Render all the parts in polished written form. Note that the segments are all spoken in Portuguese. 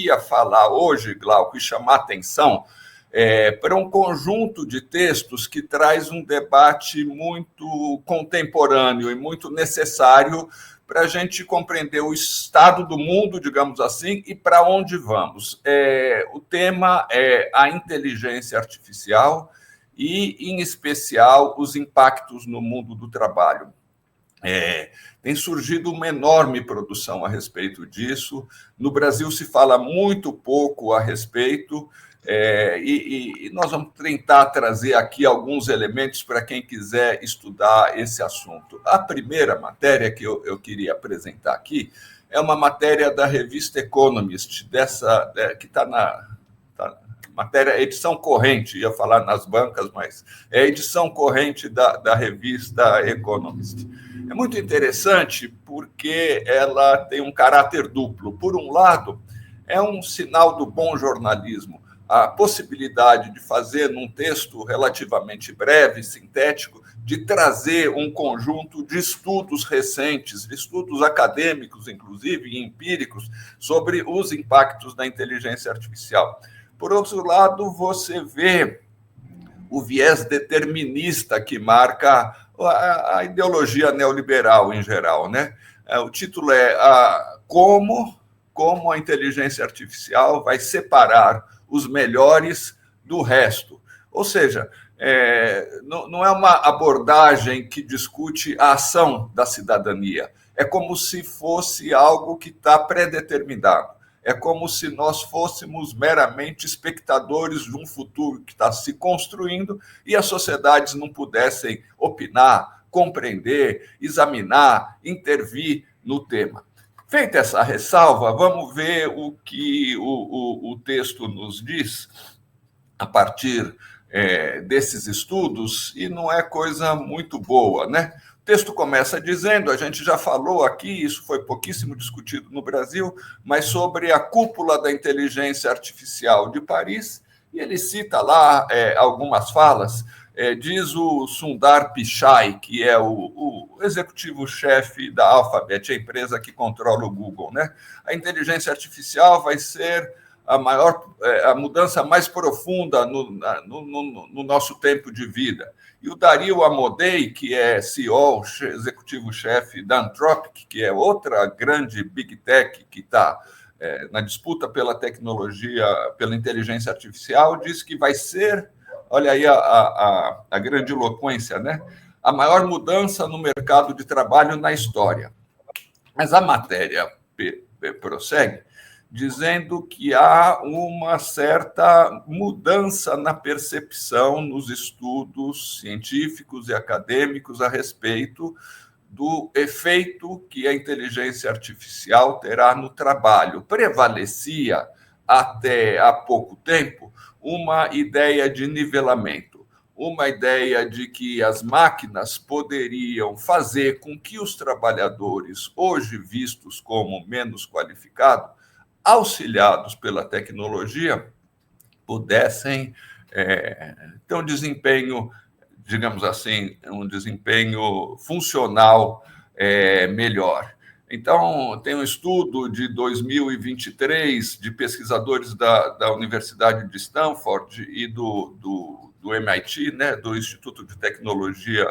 queria falar hoje, Glauco, e chamar atenção para um conjunto de textos que traz um debate muito contemporâneo e muito necessário para a gente compreender o estado do mundo, digamos assim, e para onde vamos. O tema é a inteligência artificial e, em especial, os impactos no mundo do trabalho. Tem surgido uma enorme produção a respeito disso. No Brasil se fala muito pouco a respeito, e nós vamos tentar trazer aqui alguns elementos para quem quiser estudar esse assunto. A primeira matéria que eu queria apresentar aqui é uma matéria da revista Economist, que está na matéria, edição corrente, ia falar nas bancas, mas é a edição corrente da revista Economist. É muito interessante porque ela tem um caráter duplo. Por um lado, é um sinal do bom jornalismo, a possibilidade de fazer, num texto relativamente breve, sintético, de trazer um conjunto de estudos recentes, de estudos acadêmicos, inclusive, e empíricos, sobre os impactos da inteligência artificial. Por outro lado, você vê o viés determinista que marca a ideologia neoliberal em geral, né? O título é como a inteligência artificial vai separar os melhores do resto. Ou seja, não é uma abordagem que discute a ação da cidadania. É como se fosse algo que está predeterminado. É como se nós fôssemos meramente espectadores de um futuro que está se construindo e as sociedades não pudessem opinar, compreender, examinar, intervir no tema. Feita essa ressalva, vamos ver o que o texto nos diz a partir desses estudos, e não é coisa muito boa, né? O texto começa dizendo, a gente já falou aqui, isso foi pouquíssimo discutido no Brasil, mas sobre a cúpula da inteligência artificial de Paris, e ele cita lá algumas falas. Diz o Sundar Pichai, que é o executivo-chefe da Alphabet, a empresa que controla o Google, né? A inteligência artificial vai ser a mudança mais profunda no nosso tempo de vida. E o Dario Amodei, que é CEO, executivo-chefe da Anthropic, que é outra grande Big Tech que está na disputa pela tecnologia, pela inteligência artificial, diz que vai ser, olha aí a grande eloquência, né? A maior mudança no mercado de trabalho na história. Mas a matéria prossegue dizendo que há uma certa mudança na percepção nos estudos científicos e acadêmicos a respeito do efeito que a inteligência artificial terá no trabalho. Prevalecia, até há pouco tempo, uma ideia de nivelamento, uma ideia de que as máquinas poderiam fazer com que os trabalhadores, hoje vistos como menos qualificados, auxiliados pela tecnologia, pudessem ter um desempenho, digamos assim, um desempenho funcional melhor. Então, tem um estudo de 2023 de pesquisadores da Universidade de Stanford e do MIT, né, do Instituto de Tecnologia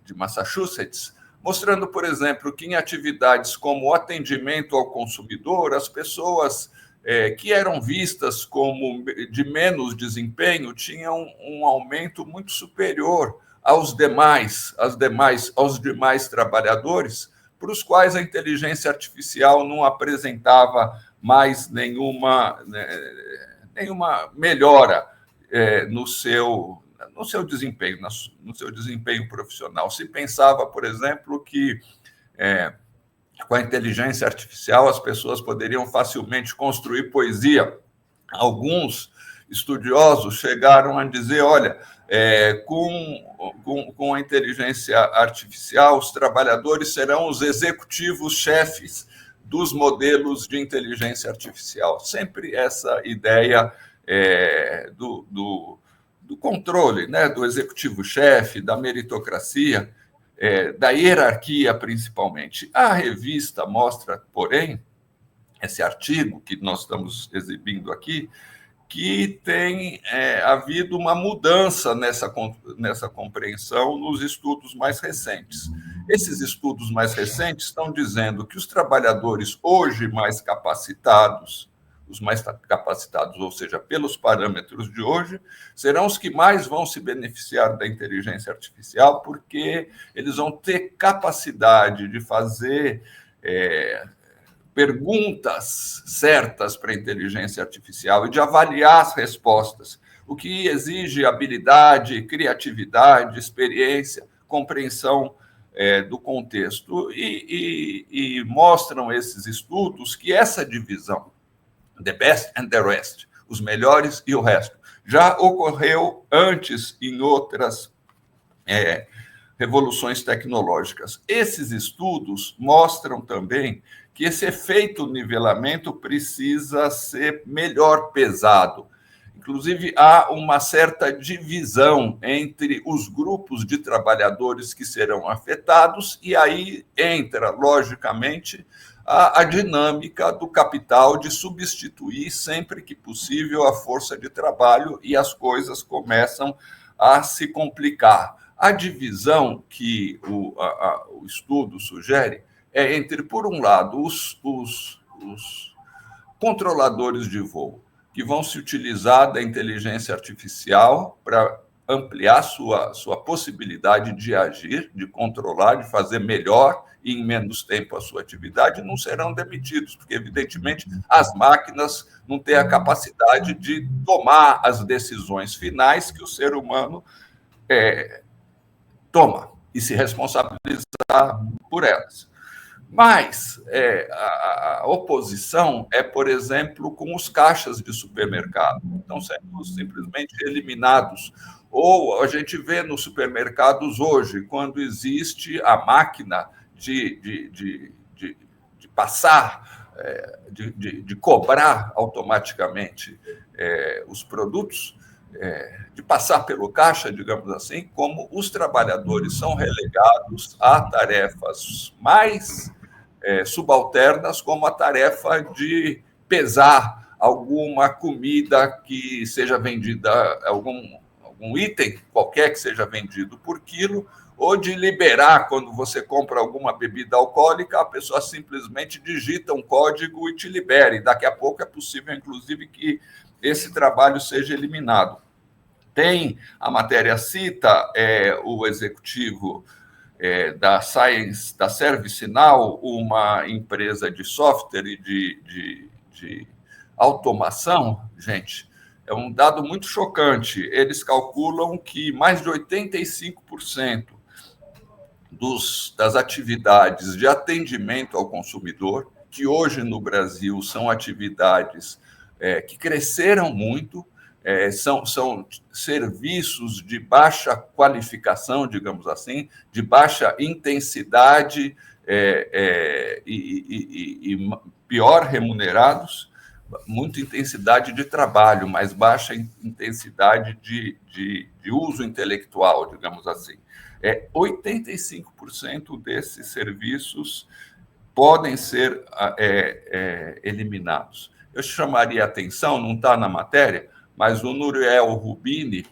de Massachusetts, mostrando, por exemplo, que em atividades como o atendimento ao consumidor, as pessoas que eram vistas como de menos desempenho tinham um aumento muito superior aos demais trabalhadores, para os quais a inteligência artificial não apresentava mais nenhuma melhora no seu desempenho profissional. Se pensava, por exemplo, que com a inteligência artificial as pessoas poderiam facilmente construir poesia. Alguns estudiosos chegaram a dizer, olha, com a inteligência artificial, os trabalhadores serão os executivos-chefes dos modelos de inteligência artificial. Sempre essa ideia do controle, né, do executivo-chefe, da meritocracia, da hierarquia, principalmente. A revista mostra, porém, esse artigo que nós estamos exibindo aqui, que tem havido uma mudança nessa compreensão nos estudos mais recentes. Esses estudos mais recentes estão dizendo que os trabalhadores hoje mais capacitados, os mais capacitados, ou seja, pelos parâmetros de hoje, serão os que mais vão se beneficiar da inteligência artificial, porque eles vão ter capacidade de fazer perguntas certas para a inteligência artificial e de avaliar as respostas, o que exige habilidade, criatividade, experiência, compreensão do contexto. E mostram esses estudos que essa divisão, the best and the rest, os melhores e o resto, já ocorreu antes em outras revoluções tecnológicas. Esses estudos mostram também que esse efeito nivelamento precisa ser melhor pesado. Inclusive, há uma certa divisão entre os grupos de trabalhadores que serão afetados, e aí entra, logicamente, a dinâmica do capital de substituir, sempre que possível, a força de trabalho, e as coisas começam a se complicar. A divisão que o estudo sugere é entre, por um lado, os controladores de voo, que vão se utilizar da inteligência artificial para ampliar sua possibilidade de agir, de controlar, de fazer melhor e em menos tempo a sua atividade, não serão demitidos, porque, evidentemente, as máquinas não têm a capacidade de tomar as decisões finais que o ser humano toma e se responsabilizar por elas. Mas a oposição por exemplo, com os caixas de supermercado. Estão sendo simplesmente eliminados. Ou a gente vê nos supermercados hoje, quando existe a máquina de passar, de cobrar automaticamente os produtos, de passar pelo caixa, digamos assim, como os trabalhadores são relegados a tarefas mais subalternas, como a tarefa de pesar alguma comida que seja vendida, algum item qualquer que seja vendido por quilo, ou de liberar, quando você compra alguma bebida alcoólica, a pessoa simplesmente digita um código e te libere. Daqui a pouco é possível, inclusive, que esse trabalho seja eliminado. Tem, a matéria cita o executivo da ServiceNow, uma empresa de software e de automação. Gente, é um dado muito chocante. Eles calculam que mais de 85% das atividades de atendimento ao consumidor, que hoje no Brasil são atividades que cresceram muito, são serviços de baixa qualificação, digamos assim, de baixa intensidade e pior remunerados, muita intensidade de trabalho, mas baixa intensidade de uso intelectual, digamos assim. 85% desses serviços podem ser eliminados. Eu chamaria a atenção, não está na matéria, mas o Nouriel Roubini,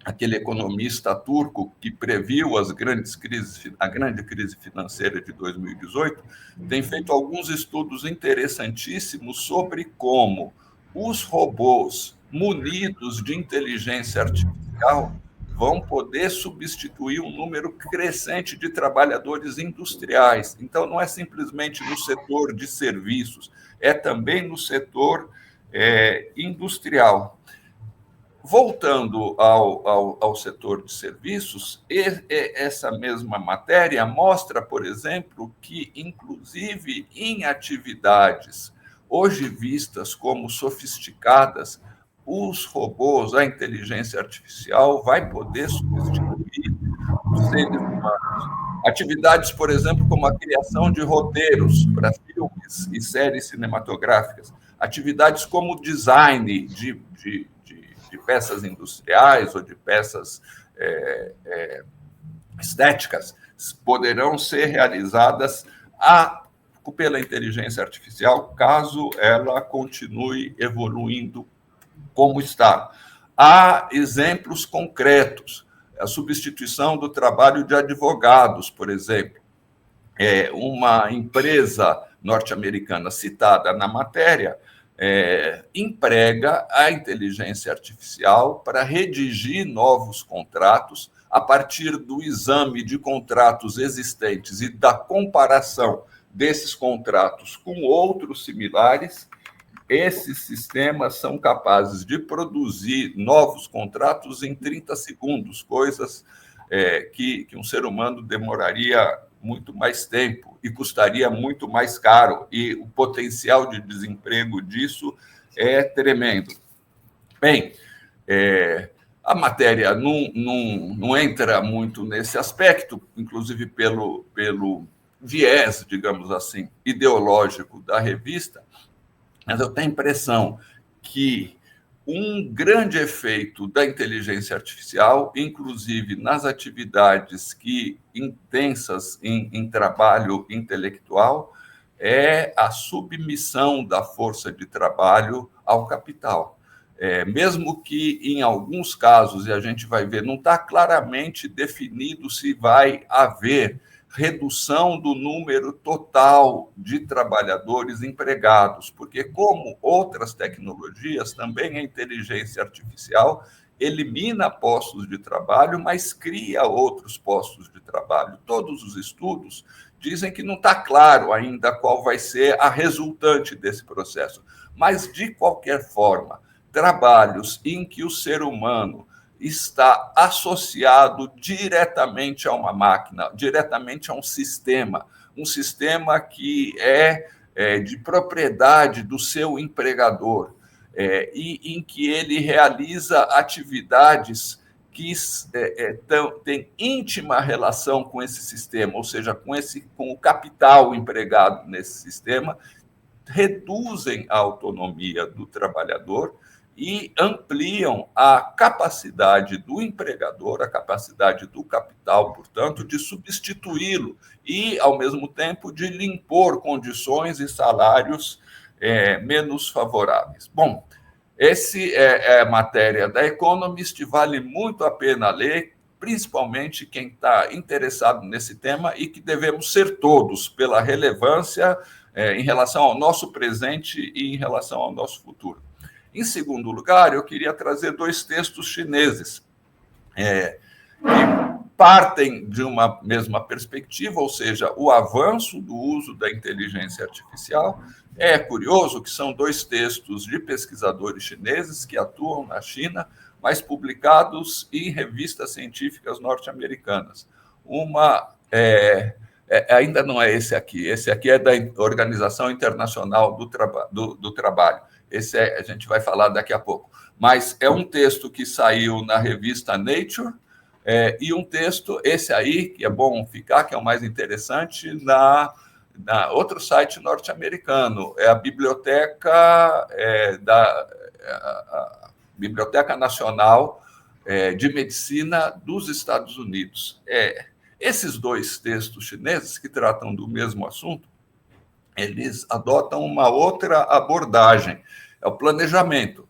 aquele economista turco que previu a grande crise financeira de 2018, tem feito alguns estudos interessantíssimos sobre como os robôs munidos de inteligência artificial vão poder substituir um número crescente de trabalhadores industriais. Então, não é simplesmente no setor de serviços, é também no setor industrial. Voltando ao setor de serviços, essa mesma matéria mostra, por exemplo, que, inclusive em atividades hoje vistas como sofisticadas, os robôs, a inteligência artificial vai poder substituir os seres humanos. Atividades, por exemplo, como a criação de roteiros para filmes e séries cinematográficas, atividades como design de peças industriais ou de peças estéticas, poderão ser realizadas risco pela inteligência artificial, caso ela continue evoluindo como está. Há exemplos concretos. A substituição do trabalho de advogados, por exemplo. Uma empresa norte-americana citada na matéria emprega a inteligência artificial para redigir novos contratos a partir do exame de contratos existentes e da comparação desses contratos com outros similares. Esses sistemas são capazes de produzir novos contratos em 30 segundos, coisas que um ser humano demoraria muito mais tempo e custaria muito mais caro, e o potencial de desemprego disso é tremendo. Bem, a matéria não entra muito nesse aspecto, inclusive pelo viés, digamos assim, ideológico da revista, mas eu tenho a impressão que um grande efeito da inteligência artificial, inclusive nas atividades intensas em trabalho intelectual, é a submissão da força de trabalho ao capital. Mesmo que, em alguns casos, e a gente vai ver, não está claramente definido se vai haver redução do número total de trabalhadores empregados, porque, como outras tecnologias, também a inteligência artificial elimina postos de trabalho, mas cria outros postos de trabalho. Todos os estudos dizem que não está claro ainda qual vai ser a resultante desse processo, mas, de qualquer forma, trabalhos em que o ser humano está associado diretamente a uma máquina, diretamente a um sistema que é de propriedade do seu empregador, e em que ele realiza atividades que têm íntima relação com esse sistema, ou seja, com o capital empregado nesse sistema, reduzem a autonomia do trabalhador e ampliam a capacidade do empregador, a capacidade do capital, portanto, de substituí-lo e, ao mesmo tempo, de lhe impor condições e salários menos favoráveis. Bom, essa é a matéria da Economist, vale muito a pena ler, principalmente quem está interessado nesse tema, e que devemos ser todos, pela relevância em relação ao nosso presente e em relação ao nosso futuro. Em segundo lugar, eu queria trazer 2 textos chineses que partem de uma mesma perspectiva, ou seja, o avanço do uso da inteligência artificial. É curioso que são 2 textos de pesquisadores chineses que atuam na China, mas publicados em revistas científicas norte-americanas. Uma ainda não é esse aqui é da Organização Internacional do Trabalho. Esse a gente vai falar daqui a pouco. Mas é um texto que saiu na revista Nature, e um texto, esse aí, que é bom ficar, que é o mais interessante, na outro site norte-americano, é a Biblioteca Nacional de Medicina dos Estados Unidos. Esses 2 textos chineses, que tratam do mesmo assunto, eles adotam uma outra abordagem, é o planejamento,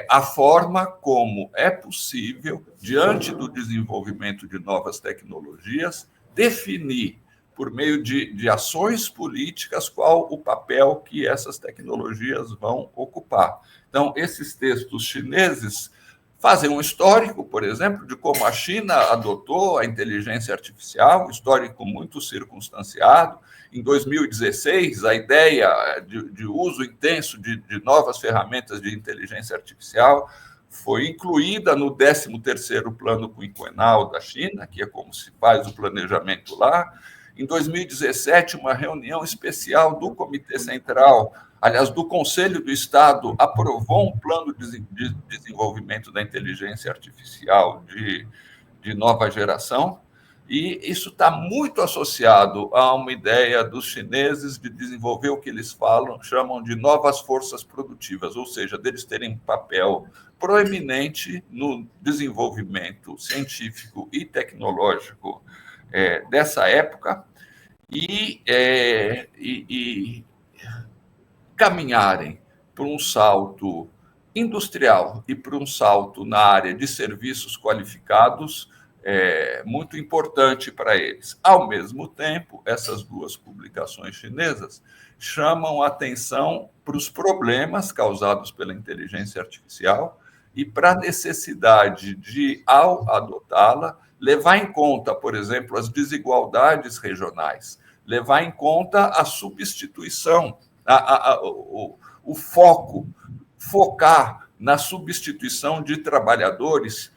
a forma como é possível, diante do desenvolvimento de novas tecnologias, definir, por meio de ações políticas, qual o papel que essas tecnologias vão ocupar. Então, esses textos chineses fazem um histórico, por exemplo, de como a China adotou a inteligência artificial, um histórico muito circunstanciado. Em 2016, a ideia de uso intenso de novas ferramentas de inteligência artificial foi incluída no 13º Plano Quinquenal da China, que é como se faz o planejamento lá. Em 2017, uma reunião especial do Comitê Central, aliás, do Conselho do Estado, aprovou um plano de desenvolvimento da inteligência artificial de nova geração, e isso está muito associado a uma ideia dos chineses de desenvolver o que eles chamam de novas forças produtivas, ou seja, deles terem um papel proeminente no desenvolvimento científico e tecnológico dessa época, e caminharem para um salto industrial e para um salto na área de serviços qualificados é muito importante para eles. Ao mesmo tempo, essas duas publicações chinesas chamam atenção para os problemas causados pela inteligência artificial e para a necessidade de, ao adotá-la, levar em conta, por exemplo, as desigualdades regionais, levar em conta a substituição, o foco, focar na substituição de trabalhadores,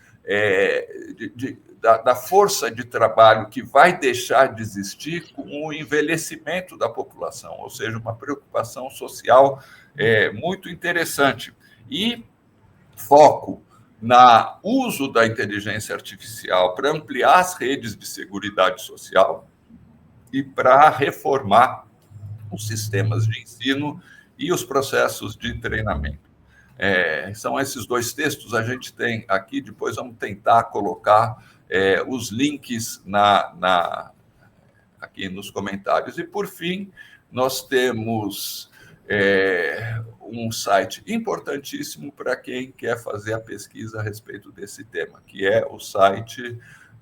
da força de trabalho que vai deixar de existir com o envelhecimento da população, ou seja, uma preocupação social muito interessante. E foco no uso da inteligência artificial para ampliar as redes de seguridade social e para reformar os sistemas de ensino e os processos de treinamento. São esses dois textos, a gente tem aqui, depois vamos tentar colocar os links aqui nos comentários. E, por fim, nós temos um site importantíssimo para quem quer fazer a pesquisa a respeito desse tema, que é o site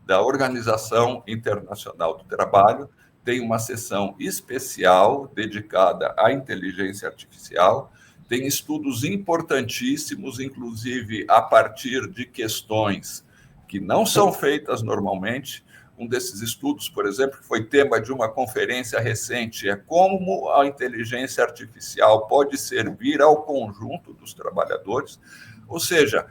da Organização Internacional do Trabalho. Tem uma seção especial dedicada à inteligência artificial, tem estudos importantíssimos, inclusive a partir de questões que não são feitas normalmente. Um desses estudos, por exemplo, que foi tema de uma conferência recente, é como a inteligência artificial pode servir ao conjunto dos trabalhadores. Ou seja,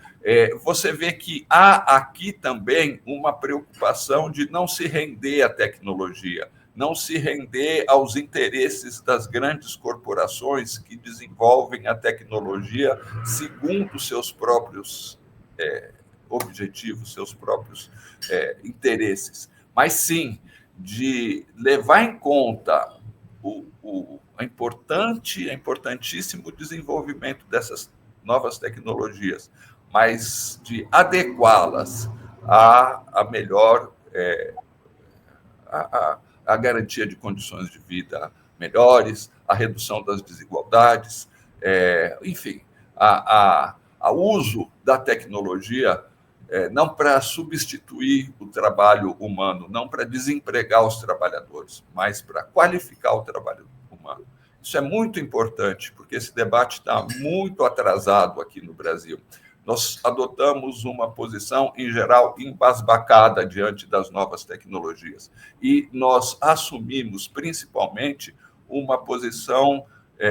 você vê que há aqui também uma preocupação de não se render à tecnologia, não se render aos interesses das grandes corporações que desenvolvem a tecnologia segundo seus próprios objetivos, seus próprios interesses, mas sim de levar em conta o importantíssimo desenvolvimento dessas novas tecnologias, mas de adequá-las à melhor a garantia de condições de vida melhores, a redução das desigualdades, enfim, ao uso da tecnologia não para substituir o trabalho humano, não para desempregar os trabalhadores, mas para qualificar o trabalho humano. Isso é muito importante, porque esse debate está muito atrasado aqui no Brasil. Nós adotamos uma posição, em geral, embasbacada diante das novas tecnologias. E nós assumimos, principalmente, uma posição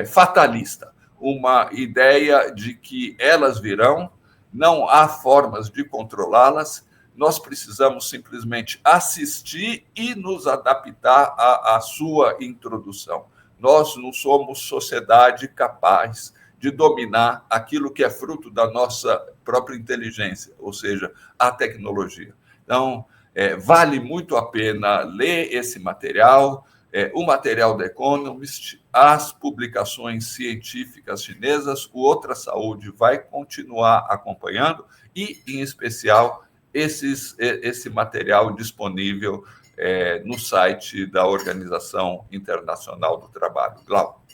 fatalista, uma ideia de que elas virão, não há formas de controlá-las, nós precisamos simplesmente assistir e nos adaptar à sua introdução. Nós não somos sociedade capaz de dominar aquilo que é fruto da nossa própria inteligência, ou seja, a tecnologia. Então, vale muito a pena ler esse material, o material da Economist, as publicações científicas chinesas, o Outra Saúde vai continuar acompanhando e, em especial, esse material disponível no site da Organização Internacional do Trabalho. Glauco.